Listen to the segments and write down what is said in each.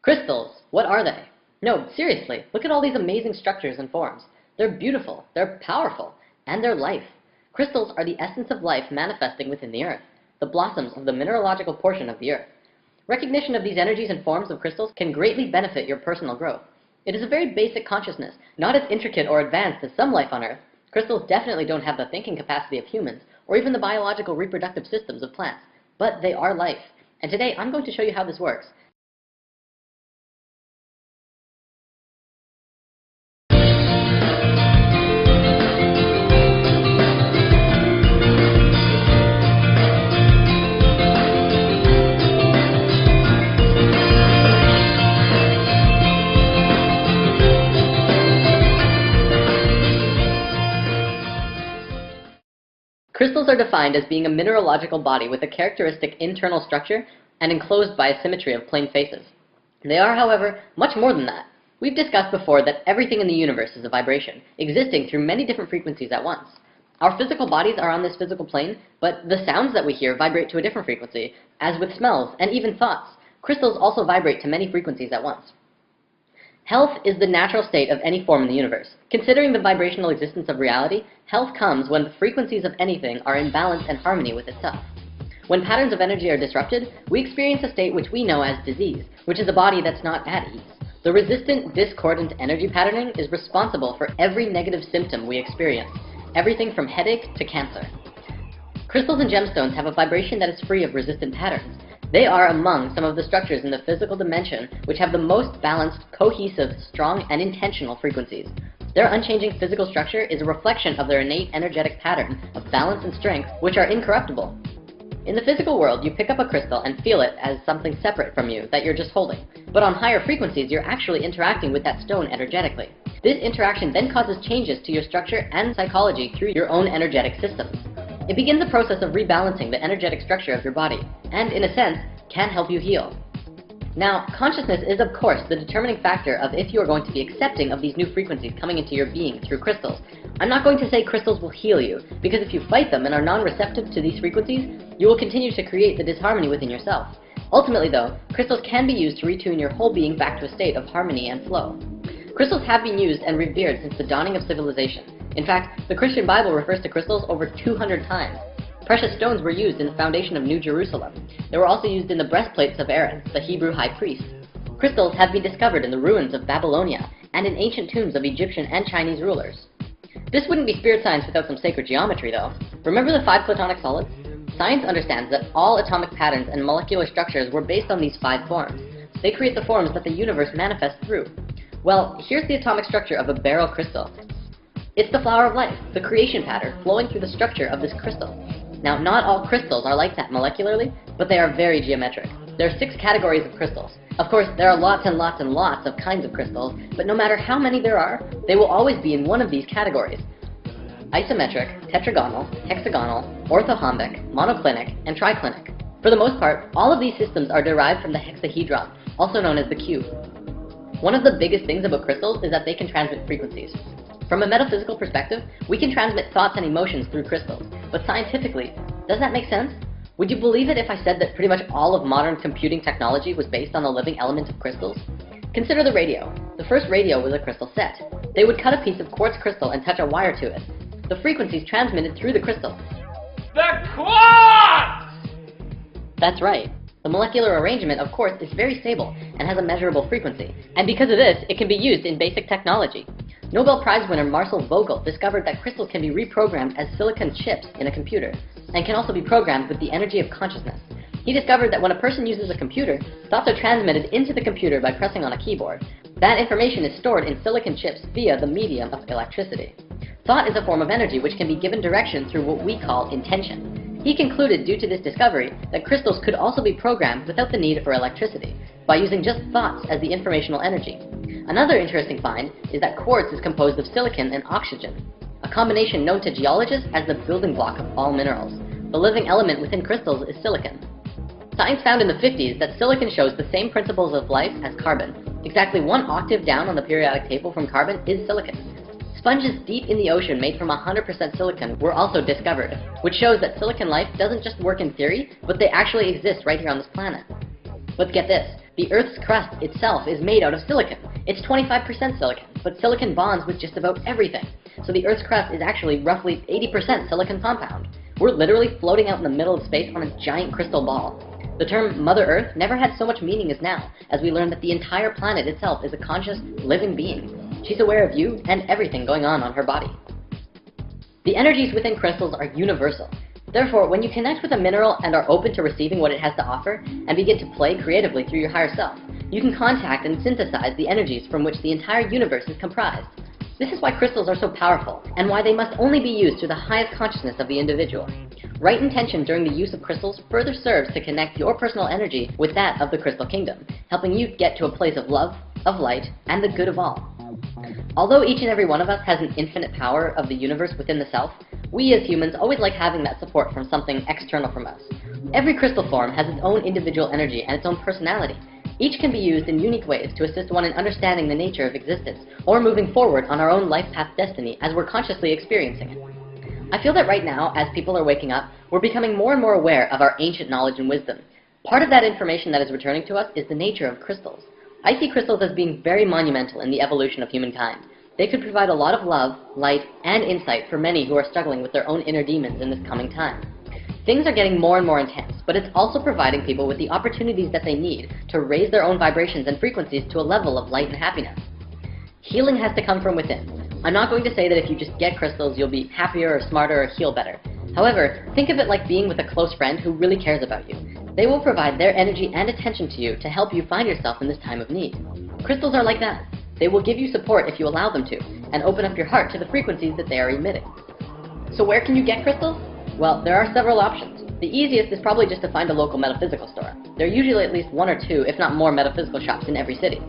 Crystals, what are they? No, seriously, look at all these amazing structures and forms. They're beautiful, they're powerful, and they're life. Crystals are the essence of life manifesting within the earth, the blossoms of the mineralogical portion of the earth. Recognition of these energies and forms of crystals can greatly benefit your personal growth. It is a very basic consciousness, not as intricate or advanced as some life on earth. Crystals definitely don't have the thinking capacity of humans, or even the biological reproductive systems of plants, but they are life. And today I'm going to show you how this works. Crystals are defined as being a mineralogical body with a characteristic internal structure and enclosed by a symmetry of plane faces. They are, however, much more than that. We've discussed before that everything in the universe is a vibration, existing through many different frequencies at once. Our physical bodies are on this physical plane, but the sounds that we hear vibrate to a different frequency, as with smells and even thoughts. Crystals also vibrate to many frequencies at once. Health is the natural state of any form in the universe. Considering the vibrational existence of reality, health comes when the frequencies of anything are in balance and harmony with itself. When patterns of energy are disrupted, we experience a state which we know as disease, which is a body that's not at ease. The resistant, discordant energy patterning is responsible for every negative symptom we experience, everything from headache to cancer. Crystals and gemstones have a vibration that is free of resistant patterns. They are among some of the structures in the physical dimension which have the most balanced, cohesive, strong, and intentional frequencies. Their unchanging physical structure is a reflection of their innate energetic pattern of balance and strength, which are incorruptible. In the physical world, you pick up a crystal and feel it as something separate from you that you're just holding. But on higher frequencies, you're actually interacting with that stone energetically. This interaction then causes changes to your structure and psychology through your own energetic systems. It begins a process of rebalancing the energetic structure of your body, and in a sense, can help you heal. Now, consciousness is of course the determining factor of if you are going to be accepting of these new frequencies coming into your being through crystals. I'm not going to say crystals will heal you, because if you fight them and are non-receptive to these frequencies, you will continue to create the disharmony within yourself. Ultimately though, crystals can be used to retune your whole being back to a state of harmony and flow. Crystals have been used and revered since the dawning of civilization. In fact, the Christian Bible refers to crystals over 200 times. Precious stones were used in the foundation of New Jerusalem. They were also used in the breastplates of Aaron, the Hebrew high priest. Crystals have been discovered in the ruins of Babylonia and in ancient tombs of Egyptian and Chinese rulers. This wouldn't be spirit science without some sacred geometry, though. Remember the 5 platonic solids? Science understands that all atomic patterns and molecular structures were based on these 5 forms. They create the forms that the universe manifests through. Well, here's the atomic structure of a beryl crystal. It's the flower of life, the creation pattern flowing through the structure of this crystal. Now, not all crystals are like that molecularly, but they are very geometric. There are 6 categories of crystals. Of course, there are lots and lots and lots of kinds of crystals, but no matter how many there are, they will always be in one of these categories: isometric, tetragonal, hexagonal, orthorhombic, monoclinic, and triclinic. For the most part, all of these systems are derived from the hexahedron, also known as the cube. One of the biggest things about crystals is that they can transmit frequencies. From a metaphysical perspective, we can transmit thoughts and emotions through crystals, but scientifically, does that make sense? Would you believe it if I said that pretty much all of modern computing technology was based on the living element of crystals? Consider the radio. The first radio was a crystal set. They would cut a piece of quartz crystal and touch a wire to it. The frequencies transmitted through the crystal. The quartz! That's right. The molecular arrangement, of course, is very stable and has a measurable frequency, and because of this, it can be used in basic technology. Nobel Prize winner Marcel Vogel discovered that crystals can be reprogrammed as silicon chips in a computer, and can also be programmed with the energy of consciousness. He discovered that when a person uses a computer, thoughts are transmitted into the computer by pressing on a keyboard. That information is stored in silicon chips via the medium of electricity. Thought is a form of energy which can be given direction through what we call intention. He concluded, due to this discovery, that crystals could also be programmed without the need for electricity, by using just thoughts as the informational energy. Another interesting find is that quartz is composed of silicon and oxygen, a combination known to geologists as the building block of all minerals. The living element within crystals is silicon. Science found in the 50s that silicon shows the same principles of life as carbon. Exactly 1 octave down on the periodic table from carbon is silicon. Sponges deep in the ocean made from 100% silicon were also discovered, which shows that silicon life doesn't just work in theory, but they actually exist right here on this planet. But get this, the Earth's crust itself is made out of silicon. It's 25% silicon, but silicon bonds with just about everything. So the Earth's crust is actually roughly 80% silicon compound. We're literally floating out in the middle of space on a giant crystal ball. The term Mother Earth never had so much meaning as now, as we learn that the entire planet itself is a conscious, living being. She's aware of you and everything going on her body. The energies within crystals are universal. Therefore, when you connect with a mineral and are open to receiving what it has to offer, and begin to play creatively through your higher self, you can contact and synthesize the energies from which the entire universe is comprised. This is why crystals are so powerful, and why they must only be used to the highest consciousness of the individual. Right intention during the use of crystals further serves to connect your personal energy with that of the crystal kingdom, helping you get to a place of love, of light, and the good of all. Although each and every one of us has an infinite power of the universe within the self, we as humans always like having that support from something external from us. Every crystal form has its own individual energy and its own personality. Each can be used in unique ways to assist one in understanding the nature of existence, or moving forward on our own life path destiny as we're consciously experiencing it. I feel that right now, as people are waking up, we're becoming more and more aware of our ancient knowledge and wisdom. Part of that information that is returning to us is the nature of crystals. I see crystals as being very monumental in the evolution of humankind. They could provide a lot of love, light, and insight for many who are struggling with their own inner demons in this coming time. Things are getting more and more intense, but it's also providing people with the opportunities that they need to raise their own vibrations and frequencies to a level of light and happiness. Healing has to come from within. I'm not going to say that if you just get crystals, you'll be happier or smarter or heal better. However, think of it like being with a close friend who really cares about you. They will provide their energy and attention to you to help you find yourself in this time of need. Crystals are like that. They will give you support if you allow them to, and open up your heart to the frequencies that they are emitting. So where can you get crystals? Well, there are several options. The easiest is probably just to find a local metaphysical store. There are usually at least one or two, if not more, metaphysical shops in every city.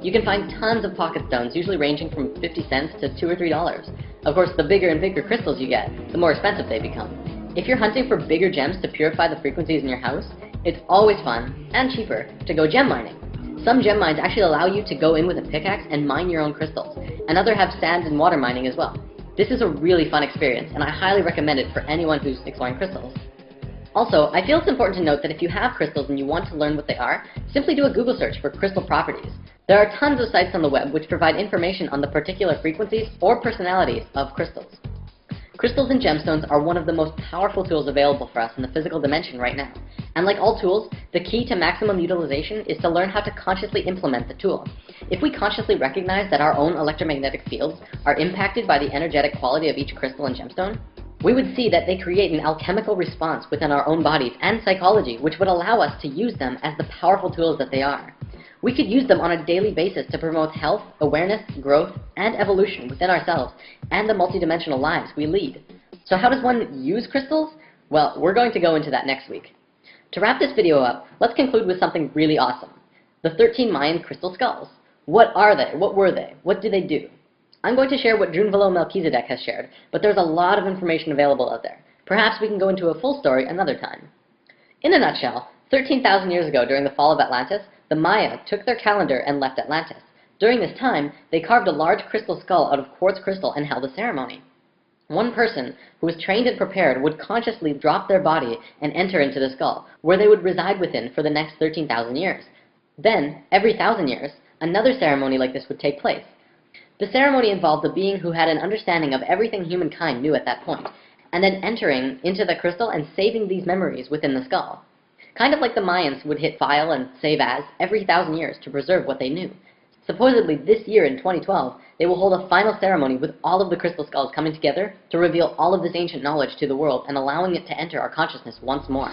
You can find tons of pocket stones, usually ranging from 50 cents to $2 or $3. Of course, the bigger and bigger crystals you get, the more expensive they become. If you're hunting for bigger gems to purify the frequencies in your house, it's always fun, and cheaper, to go gem mining. Some gem mines actually allow you to go in with a pickaxe and mine your own crystals, and others have sand and water mining as well. This is a really fun experience, and I highly recommend it for anyone who's exploring crystals. Also, I feel it's important to note that if you have crystals and you want to learn what they are, simply do a Google search for crystal properties. There are tons of sites on the web which provide information on the particular frequencies or personalities of crystals. Crystals and gemstones are one of the most powerful tools available for us in the physical dimension right now. And like all tools, the key to maximum utilization is to learn how to consciously implement the tool. If we consciously recognize that our own electromagnetic fields are impacted by the energetic quality of each crystal and gemstone, we would see that they create an alchemical response within our own bodies and psychology, which would allow us to use them as the powerful tools that they are. We could use them on a daily basis to promote health, awareness, growth, and evolution within ourselves and the multidimensional lives we lead. So how does one use crystals? Well, we're going to go into that next week. To wrap this video up, let's conclude with something really awesome. The 13 Mayan crystal skulls. What are they? What were they? What do they do? I'm going to share what Drunvalo Melchizedek has shared, but there's a lot of information available out there. Perhaps we can go into a full story another time. In a nutshell, 13,000 years ago during the fall of Atlantis, the Maya took their calendar and left Atlantis. During this time, they carved a large crystal skull out of quartz crystal and held a ceremony. One person who was trained and prepared would consciously drop their body and enter into the skull, where they would reside within for the next 13,000 years. Then, every 1,000 years, another ceremony like this would take place. The ceremony involved a being who had an understanding of everything humankind knew at that point, and then entering into the crystal and saving these memories within the skull. Kind of like the Mayans would hit file and save as every 1,000 years to preserve what they knew. Supposedly this year in 2012, they will hold a final ceremony with all of the crystal skulls coming together to reveal all of this ancient knowledge to the world and allowing it to enter our consciousness once more.